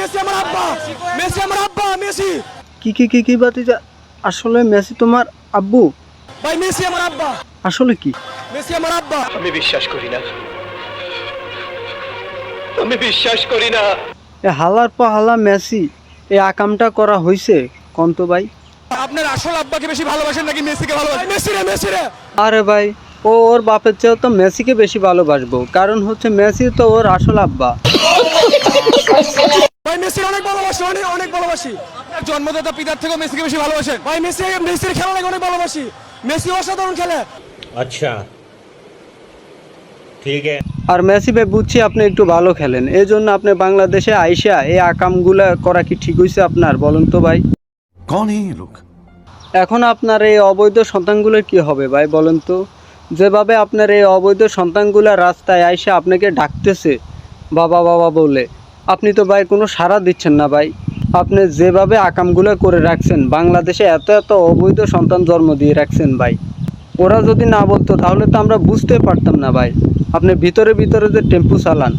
Messi আমার আব্বা, Messi আমার আব্বা, মেসি। কি ভাতিজা, আসলে মেসি তোমার আব্বু? ভাই মেসি আমার আব্বা, আসলে কি? মেসি আমার আব্বা। আমি বিশ্বাস করি না, আমি বিশ্বাস করি না। এ হালার পা হালা মেসি এই আকামটা করা হইছে কন্ত ভাই? আপনার আসল আব্বাকে বেশি ভালোবাসেন নাকি মেসিকে ভালোবাসেন? মেসি রে, মেসি রে। আরে ভাই, ও ওর বাপের চেয়েও তো মেসিকে বেশি ভালোবাসবো, কারণ হচ্ছে মেসি তো ওর আসল আব্বা। ভাই মেসির অনেক ভালোবাসি, অনেক অনেক ভালোবাসি। আপনার জন্মদাতা পিতার থেকেও মেসিকে বেশি ভালোবাসেন? ভাই মেসির খেলা লাগে অনেক ভালোবাসি। মেসি অসাধারণ খেলে। अच्छा ठीक है। আর মেসি ভাই বুঝছি আপনি একটু ভালো খেলেন, এই জন্য আপনি বাংলাদেশে আইসা এই আকামগুলা করা কি ঠিক হয়েছে আপনার? বলুন তো ভাই। कौन है ये लोग? এখন আপনার এই অবৈধ সন্তানগুলোর কি হবে ভাই বলেন তো? যেভাবে আপনার এই অবৈধ সন্তানগুলা রাস্তায় আইসা আপনাকে ডাকতেছে বাবা বাবা বলে, আপনি তো ভাই কোনো সাড়া দিচ্ছেন না ভাই। আপনি যেভাবে আকামগুলো করে রাখছেন, বাংলাদেশে এত এত অবৈধ সন্তান জন্ম দিয়ে রাখছেন ভাই, ওরা যদি না বলতো তাহলে তো আমরা বুঝতে পারতাম না ভাই। আপনি ভিতরে ভিতরে যে টেম্পু চালান,